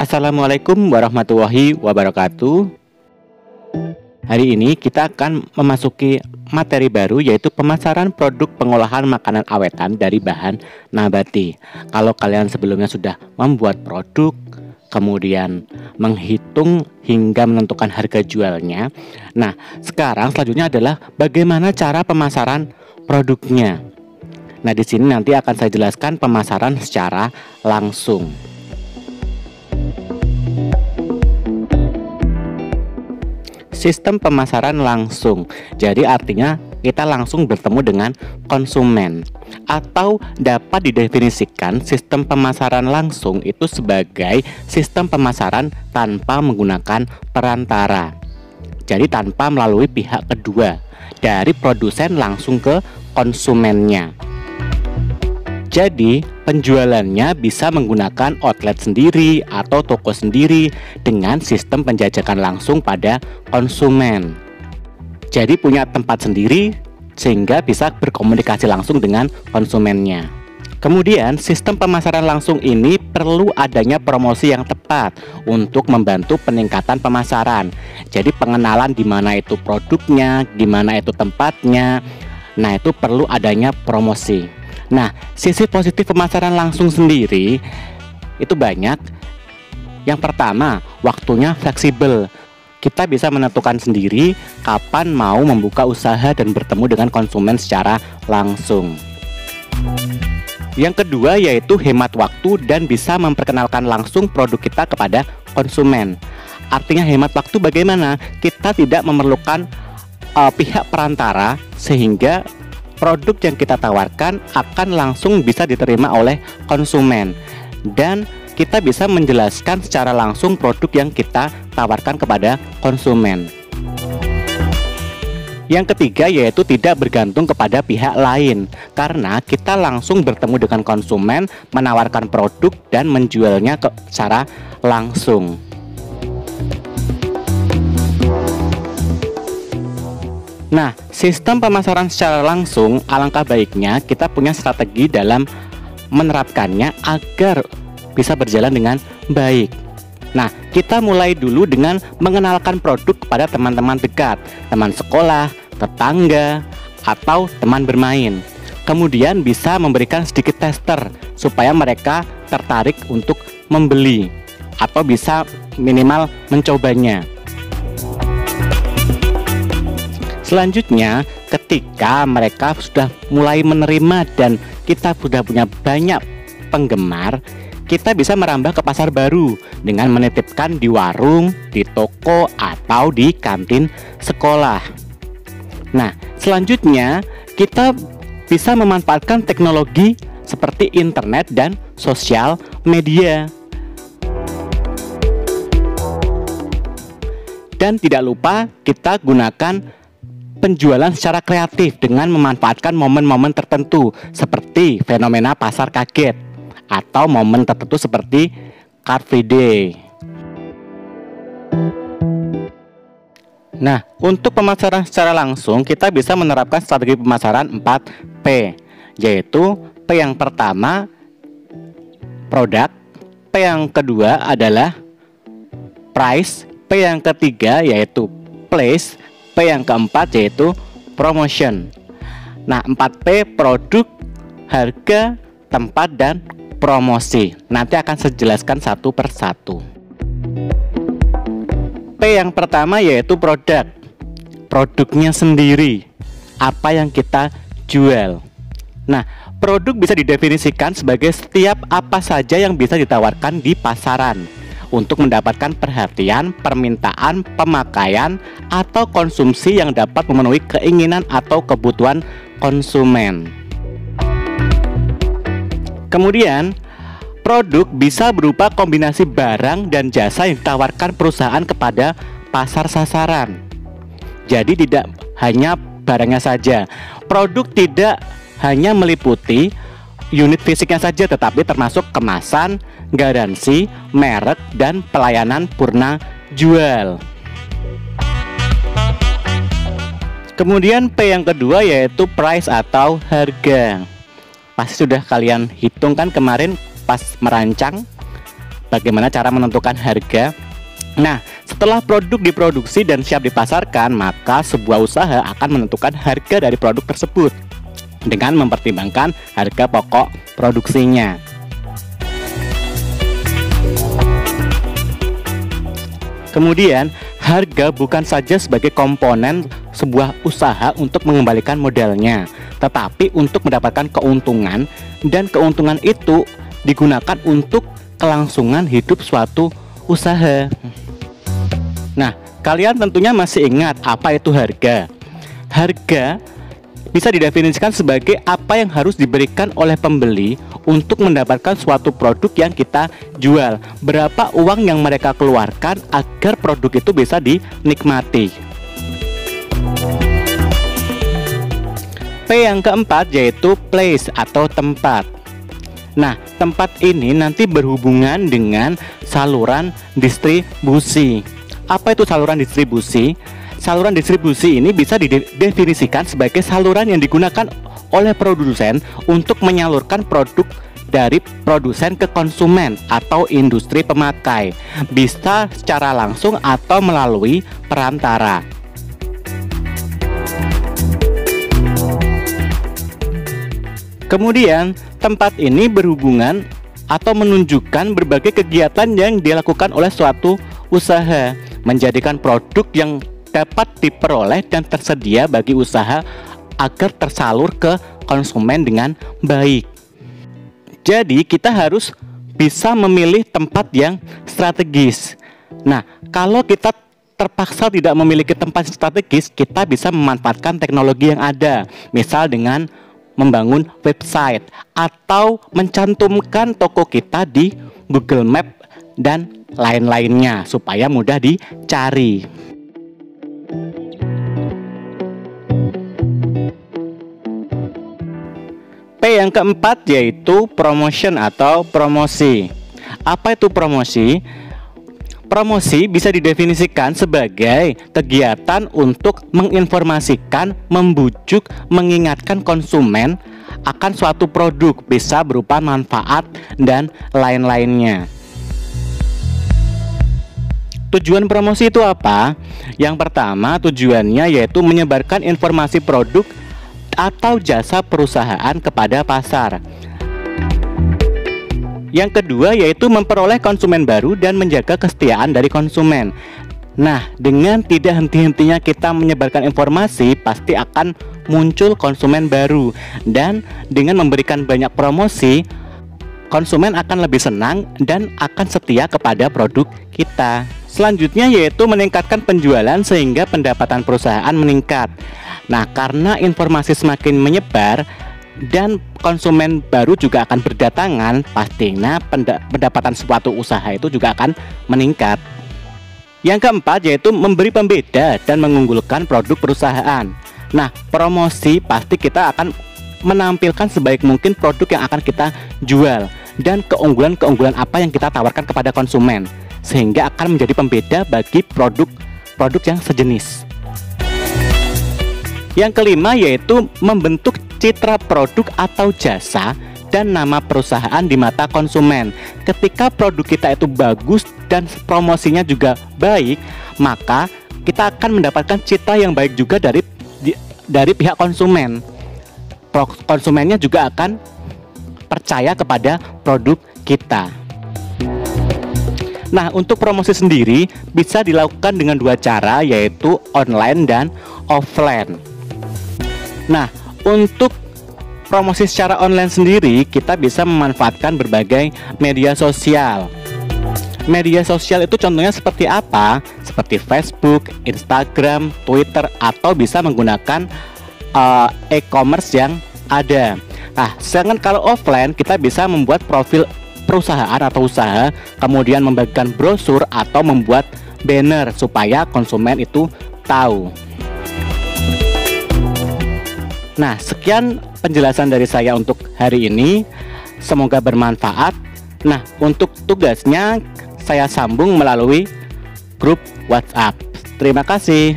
Assalamualaikum warahmatullahi wabarakatuh. Hari ini kita akan memasuki materi baru, yaitu pemasaran produk pengolahan makanan awetan dari bahan nabati. Kalau kalian sebelumnya sudah membuat produk, kemudian menghitung hingga menentukan harga jualnya, nah sekarang selanjutnya adalah bagaimana cara pemasaran produknya. Nah, di sini nanti akan saya jelaskan pemasaran secara langsung. Sistem pemasaran langsung, jadi artinya kita langsung bertemu dengan konsumen, atau dapat didefinisikan sistem pemasaran langsung itu sebagai sistem pemasaran tanpa menggunakan perantara. Jadi tanpa melalui pihak kedua, dari produsen langsung ke konsumennya. Jadi penjualannya bisa menggunakan outlet sendiri atau toko sendiri dengan sistem penjajakan langsung pada konsumen. Jadi punya tempat sendiri sehingga bisa berkomunikasi langsung dengan konsumennya. Kemudian sistem pemasaran langsung ini perlu adanya promosi yang tepat untuk membantu peningkatan pemasaran. Jadi pengenalan di mana itu produknya, di mana itu tempatnya. Nah, itu perlu adanya promosi. Nah, sisi positif pemasaran langsung sendiri itu banyak. Yang pertama, waktunya fleksibel. Kita bisa menentukan sendiri kapan mau membuka usaha dan bertemu dengan konsumen secara langsung. Yang kedua yaitu hemat waktu dan bisa memperkenalkan langsung produk kita kepada konsumen. Artinya hemat waktu bagaimana? Kita tidak memerlukan pihak perantara sehingga produk yang kita tawarkan akan langsung bisa diterima oleh konsumen, dan kita bisa menjelaskan secara langsung produk yang kita tawarkan kepada konsumen. Yang ketiga yaitu tidak bergantung kepada pihak lain, karena kita langsung bertemu dengan konsumen, menawarkan produk dan menjualnya secara langsung. Nah, sistem pemasaran secara langsung alangkah baiknya kita punya strategi dalam menerapkannya agar bisa berjalan dengan baik. Nah, kita mulai dulu dengan mengenalkan produk kepada teman-teman dekat, teman sekolah, tetangga, atau teman bermain. Kemudian bisa memberikan sedikit tester supaya mereka tertarik untuk membeli atau bisa minimal mencobanya. Selanjutnya, ketika mereka sudah mulai menerima dan kita sudah punya banyak penggemar, kita bisa merambah ke pasar baru dengan menitipkan di warung, di toko, atau di kantin sekolah. Nah, selanjutnya kita bisa memanfaatkan teknologi seperti internet dan sosial media. Dan tidak lupa kita gunakan penjualan secara kreatif dengan memanfaatkan momen-momen tertentu seperti fenomena pasar kaget atau momen tertentu seperti Car Free Day. Nah, untuk pemasaran secara langsung kita bisa menerapkan strategi pemasaran 4P, yaitu P yang pertama produk, P yang kedua adalah price, P yang ketiga yaitu place, P yang keempat yaitu promotion. Nah, 4P produk, harga, tempat, dan promosi. Nanti akan saya jelaskan satu persatu. P yang pertama yaitu produk. Produknya sendiri, apa yang kita jual. Nah, produk bisa didefinisikan sebagai setiap apa saja yang bisa ditawarkan di pasaran untuk mendapatkan perhatian, permintaan, pemakaian, atau konsumsi yang dapat memenuhi keinginan atau kebutuhan konsumen. Kemudian, produk bisa berupa kombinasi barang dan jasa yang ditawarkan perusahaan kepada pasar sasaran. Jadi tidak hanya barangnya saja. Produk tidak hanya meliputi unit fisiknya saja, tetapi termasuk kemasan, garansi, merek, dan pelayanan purna jual. Kemudian P yang kedua yaitu price atau harga. Pasti sudah kalian hitung kan kemarin pas merancang bagaimana cara menentukan harga. Nah, setelah produk diproduksi dan siap dipasarkan, maka sebuah usaha akan menentukan harga dari produk tersebut dengan mempertimbangkan harga pokok produksinya. Kemudian, harga bukan saja sebagai komponen sebuah usaha untuk mengembalikan modalnya, tetapi untuk mendapatkan keuntungan, dan keuntungan itu digunakan untuk kelangsungan hidup suatu usaha. Nah, kalian tentunya masih ingat apa itu harga. Harga bisa didefinisikan sebagai apa yang harus diberikan oleh pembeli untuk mendapatkan suatu produk yang kita jual. Berapa uang yang mereka keluarkan agar produk itu bisa dinikmati. P yang keempat yaitu place atau tempat. Nah, tempat ini nanti berhubungan dengan saluran distribusi. Apa itu saluran distribusi? Saluran distribusi ini bisa didefinisikan sebagai saluran yang digunakan oleh produsen untuk menyalurkan produk dari produsen ke konsumen atau industri pemakai, bisa secara langsung atau melalui perantara. Kemudian, tempat ini berhubungan atau menunjukkan berbagai kegiatan yang dilakukan oleh suatu usaha, menjadikan produk yang dapat diperoleh dan tersedia bagi usaha agar tersalur ke konsumen dengan baik. Jadi kita harus bisa memilih tempat yang strategis. Nah, kalau kita terpaksa tidak memiliki tempat strategis, kita bisa memanfaatkan teknologi yang ada, misal dengan membangun website atau mencantumkan toko kita di Google Map dan lain-lainnya supaya mudah dicari. P yang keempat yaitu promotion atau promosi. Apa itu promosi? Promosi bisa didefinisikan sebagai kegiatan untuk menginformasikan, membujuk, mengingatkan konsumen akan suatu produk, bisa berupa manfaat dan lain-lainnya. Tujuan promosi itu apa? Yang pertama, tujuannya yaitu menyebarkan informasi produk atau jasa perusahaan kepada pasar. Yang kedua yaitu memperoleh konsumen baru dan menjaga kesetiaan dari konsumen. Nah, dengan tidak henti-hentinya kita menyebarkan informasi, pasti akan muncul konsumen baru. Dan dengan memberikan banyak promosi, konsumen akan lebih senang dan akan setia kepada produk kita. Selanjutnya yaitu meningkatkan penjualan sehingga pendapatan perusahaan meningkat. Nah, karena informasi semakin menyebar dan konsumen baru juga akan berdatangan, pastinya pendapatan suatu usaha itu juga akan meningkat. Yang keempat yaitu memberi pembeda dan mengunggulkan produk perusahaan. Nah, promosi pasti kita akan menampilkan sebaik mungkin produk yang akan kita jual dan keunggulan-keunggulan apa yang kita tawarkan kepada konsumen, sehingga akan menjadi pembeda bagi produk yang sejenis. Yang kelima yaitu membentuk citra produk atau jasa dan nama perusahaan di mata konsumen. Ketika produk kita itu bagus dan promosinya juga baik, maka kita akan mendapatkan citra yang baik juga dari pihak konsumen. Konsumennya juga akan percaya kepada produk kita. Nah, untuk promosi sendiri bisa dilakukan dengan dua cara, yaitu online dan offline. Nah, untuk promosi secara online sendiri, kita bisa memanfaatkan berbagai media sosial. Media sosial itu contohnya seperti apa? Seperti Facebook, Instagram, Twitter, atau bisa menggunakan e-commerce yang ada. Nah, sedangkan kalau offline, kita bisa membuat profil perusahaan atau usaha, kemudian membagikan brosur atau membuat banner supaya konsumen itu tahu. Nah, sekian penjelasan dari saya untuk hari ini. Semoga bermanfaat. Nah, untuk tugasnya saya sambung melalui grup WhatsApp. Terima kasih.